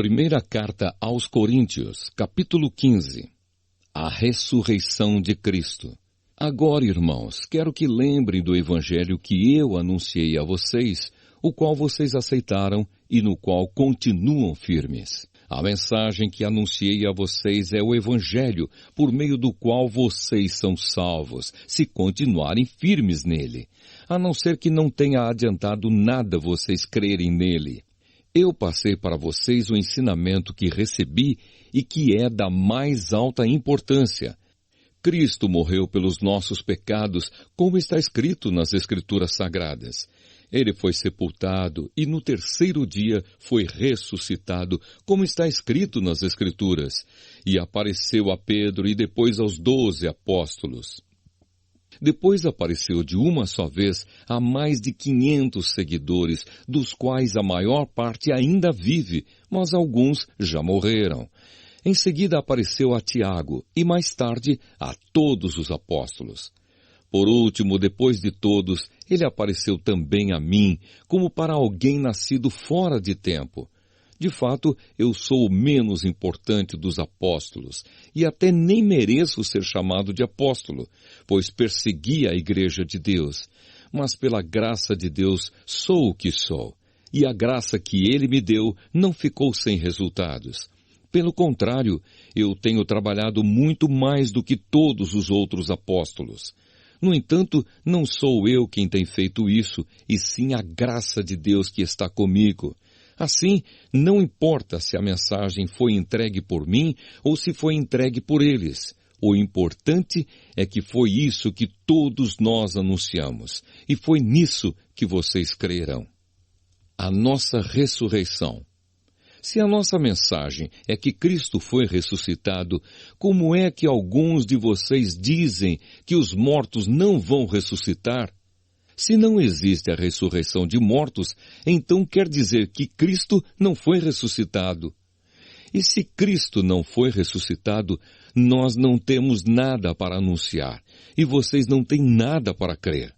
Primeira carta aos Coríntios, capítulo 15. A ressurreição de Cristo. Agora, irmãos, quero que lembrem do evangelho que eu anunciei a vocês, o qual vocês aceitaram e no qual continuam firmes. A mensagem que anunciei a vocês é o evangelho, por meio do qual vocês são salvos, se continuarem firmes nele, a não ser que não tenha adiantado nada vocês crerem nele. Eu passei para vocês o ensinamento que recebi e que é da mais alta importância. Cristo morreu pelos nossos pecados, como está escrito nas Escrituras Sagradas. Ele foi sepultado e no terceiro dia foi ressuscitado, como está escrito nas Escrituras, e apareceu a Pedro e depois aos 12 apóstolos. Depois apareceu de uma só vez a mais de 500 seguidores, dos quais a maior parte ainda vive, mas alguns já morreram. Em seguida apareceu a Tiago e mais tarde a todos os apóstolos. Por último, depois de todos, ele apareceu também a mim, como para alguém nascido fora de tempo. De fato, eu sou o menos importante dos apóstolos, e até nem mereço ser chamado de apóstolo, pois persegui a igreja de Deus. Mas pela graça de Deus sou o que sou, e a graça que ele me deu não ficou sem resultados. Pelo contrário, eu tenho trabalhado muito mais do que todos os outros apóstolos. No entanto, não sou eu quem tem feito isso, e sim a graça de Deus que está comigo. Assim, não importa se a mensagem foi entregue por mim ou se foi entregue por eles. O importante é que foi isso que todos nós anunciamos, e foi nisso que vocês crerão. A nossa ressurreição. Se a nossa mensagem é que Cristo foi ressuscitado, como é que alguns de vocês dizem que os mortos não vão ressuscitar? Se não existe a ressurreição de mortos, então quer dizer que Cristo não foi ressuscitado. E se Cristo não foi ressuscitado, nós não temos nada para anunciar, e vocês não têm nada para crer.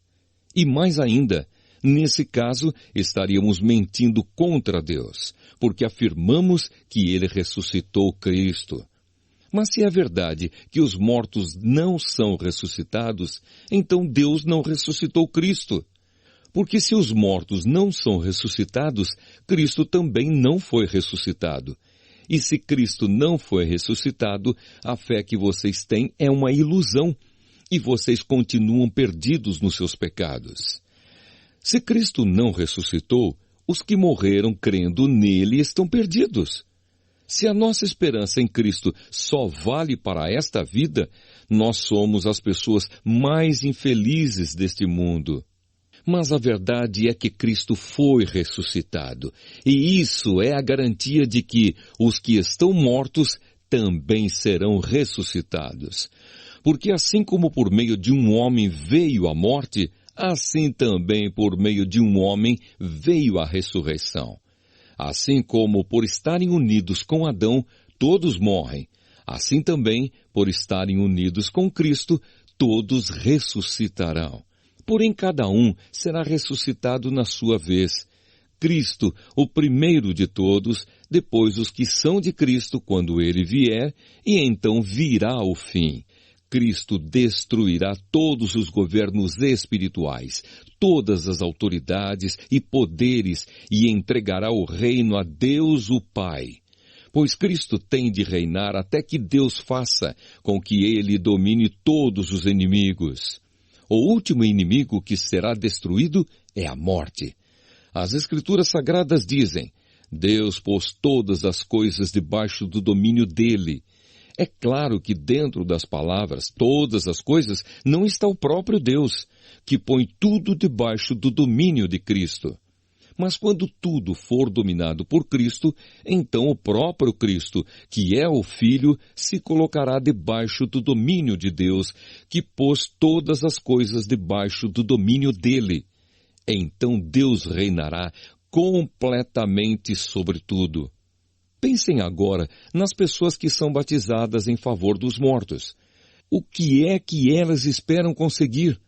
E mais ainda, nesse caso, estaríamos mentindo contra Deus, porque afirmamos que Ele ressuscitou Cristo. Mas se é verdade que os mortos não são ressuscitados, então Deus não ressuscitou Cristo. Porque se os mortos não são ressuscitados, Cristo também não foi ressuscitado. E se Cristo não foi ressuscitado, a fé que vocês têm é uma ilusão, e vocês continuam perdidos nos seus pecados. Se Cristo não ressuscitou, os que morreram crendo nele estão perdidos. Se a nossa esperança em Cristo só vale para esta vida, nós somos as pessoas mais infelizes deste mundo. Mas a verdade é que Cristo foi ressuscitado, e isso é a garantia de que os que estão mortos também serão ressuscitados. Porque assim como por meio de um homem veio a morte, assim também por meio de um homem veio a ressurreição. Assim como por estarem unidos com Adão, todos morrem, assim também, por estarem unidos com Cristo, todos ressuscitarão. Porém, cada um será ressuscitado na sua vez. Cristo, o primeiro de todos, depois os que são de Cristo quando ele vier, e então virá o fim. Cristo destruirá todos os governos espirituais, todas as autoridades e poderes, e entregará o reino a Deus o Pai. Pois Cristo tem de reinar até que Deus faça com que ele domine todos os inimigos. O último inimigo que será destruído é a morte. As Escrituras Sagradas dizem: Deus pôs todas as coisas debaixo do domínio dele. É claro que dentro das palavras, todas as coisas, não está o próprio Deus, que põe tudo debaixo do domínio de Cristo. Mas quando tudo for dominado por Cristo, então o próprio Cristo, que é o Filho, se colocará debaixo do domínio de Deus, que pôs todas as coisas debaixo do domínio dele. Então Deus reinará completamente sobre tudo. Pensem agora nas pessoas que são batizadas em favor dos mortos. O que é que elas esperam conseguir?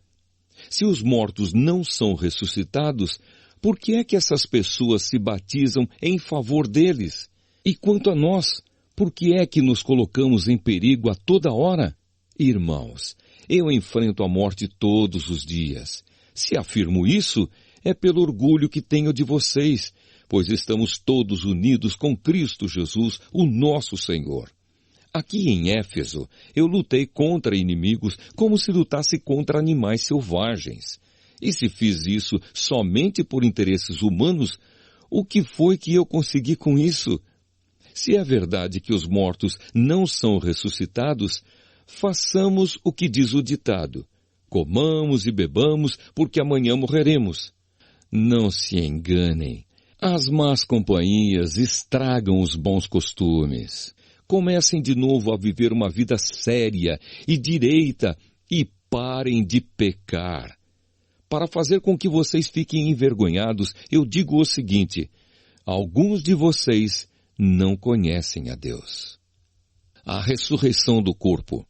Se os mortos não são ressuscitados, por que é que essas pessoas se batizam em favor deles? E quanto a nós, por que é que nos colocamos em perigo a toda hora? Irmãos, eu enfrento a morte todos os dias. Se afirmo isso, é pelo orgulho que tenho de vocês, pois estamos todos unidos com Cristo Jesus, o nosso Senhor. Aqui em Éfeso, eu lutei contra inimigos como se lutasse contra animais selvagens. E se fiz isso somente por interesses humanos, o que foi que eu consegui com isso? Se é verdade que os mortos não são ressuscitados, façamos o que diz o ditado: comamos e bebamos, porque amanhã morreremos. Não se enganem. As más companhias estragam os bons costumes. Comecem de novo a viver uma vida séria e direita e parem de pecar. Para fazer com que vocês fiquem envergonhados, eu digo o seguinte: alguns de vocês não conhecem a Deus. A ressurreição do corpo.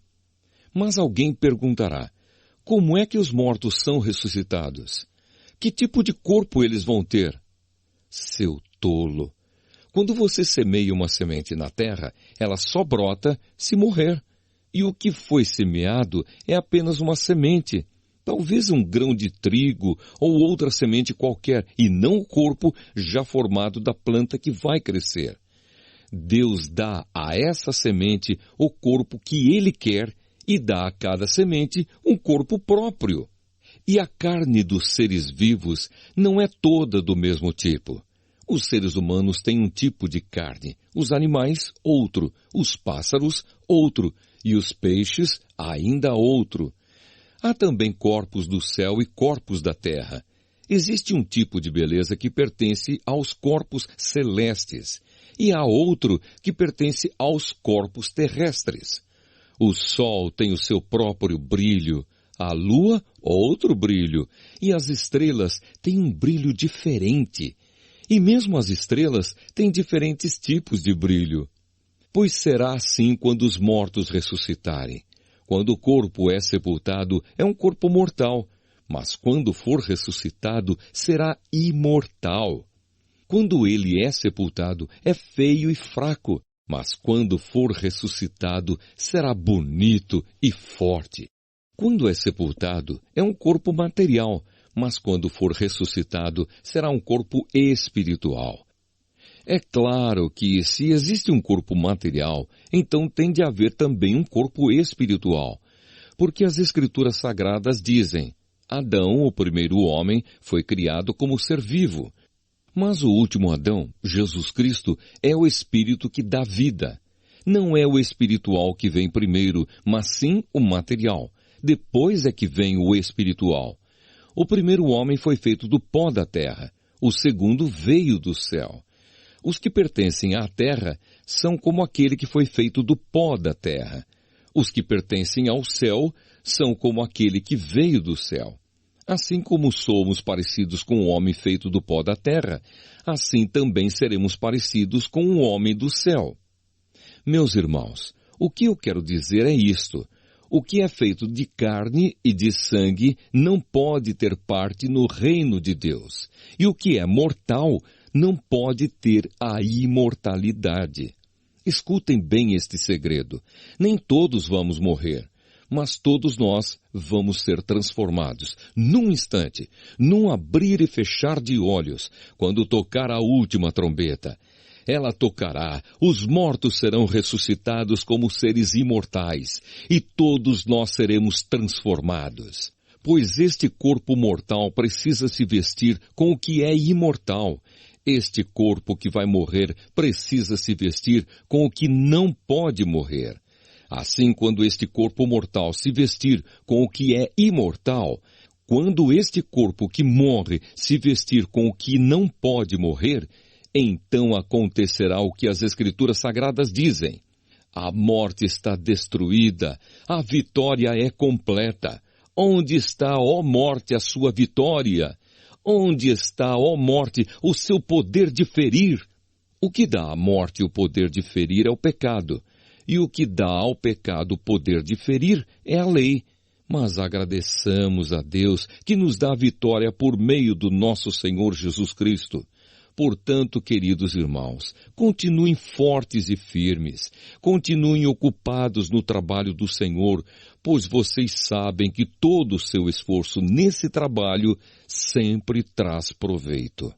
Mas alguém perguntará: como é que os mortos são ressuscitados? Que tipo de corpo eles vão ter? Seu tolo! Quando você semeia uma semente na terra, ela só brota se morrer. E o que foi semeado é apenas uma semente, talvez um grão de trigo ou outra semente qualquer, e não o corpo já formado da planta que vai crescer. Deus dá a essa semente o corpo que Ele quer e dá a cada semente um corpo próprio. E a carne dos seres vivos não é toda do mesmo tipo. Os seres humanos têm um tipo de carne, os animais, outro, os pássaros, outro, e os peixes, ainda outro. Há também corpos do céu e corpos da terra. Existe um tipo de beleza que pertence aos corpos celestes, e há outro que pertence aos corpos terrestres. O sol tem o seu próprio brilho, a lua, outro brilho, e as estrelas têm um brilho diferente. E mesmo as estrelas têm diferentes tipos de brilho. Pois será assim quando os mortos ressuscitarem. Quando o corpo é sepultado, é um corpo mortal, mas quando for ressuscitado, será imortal. Quando ele é sepultado, é feio e fraco, mas quando for ressuscitado, será bonito e forte. Quando é sepultado, é um corpo material, mas quando for ressuscitado, será um corpo espiritual. É claro que, se existe um corpo material, então tem de haver também um corpo espiritual, porque as Escrituras Sagradas dizem: Adão, o primeiro homem, foi criado como ser vivo. Mas o último Adão, Jesus Cristo, é o Espírito que dá vida. Não é o espiritual que vem primeiro, mas sim o material. Depois é que vem o espiritual. O primeiro homem foi feito do pó da terra. O segundo veio do céu. Os que pertencem à terra são como aquele que foi feito do pó da terra. Os que pertencem ao céu são como aquele que veio do céu. Assim como somos parecidos com o homem feito do pó da terra, assim também seremos parecidos com o homem do céu. Meus irmãos, o que eu quero dizer é isto: o que é feito de carne e de sangue não pode ter parte no reino de Deus, e o que é mortal não pode ter a imortalidade. Escutem bem este segredo: nem todos vamos morrer, mas todos nós vamos ser transformados, num instante, num abrir e fechar de olhos, quando tocar a última trombeta. Ela tocará, os mortos serão ressuscitados como seres imortais, e todos nós seremos transformados. Pois este corpo mortal precisa se vestir com o que é imortal. Este corpo que vai morrer precisa se vestir com o que não pode morrer. Assim, quando este corpo mortal se vestir com o que é imortal, quando este corpo que morre se vestir com o que não pode morrer, então acontecerá o que as Escrituras Sagradas dizem: a morte está destruída, a vitória é completa. Onde está, ó morte, a sua vitória? Onde está, ó morte, o seu poder de ferir? O que dá à morte o poder de ferir é o pecado, e o que dá ao pecado o poder de ferir é a lei. Mas agradeçamos a Deus que nos dá a vitória por meio do nosso Senhor Jesus Cristo. Portanto, queridos irmãos, continuem fortes e firmes, continuem ocupados no trabalho do Senhor, pois vocês sabem que todo o seu esforço nesse trabalho sempre traz proveito.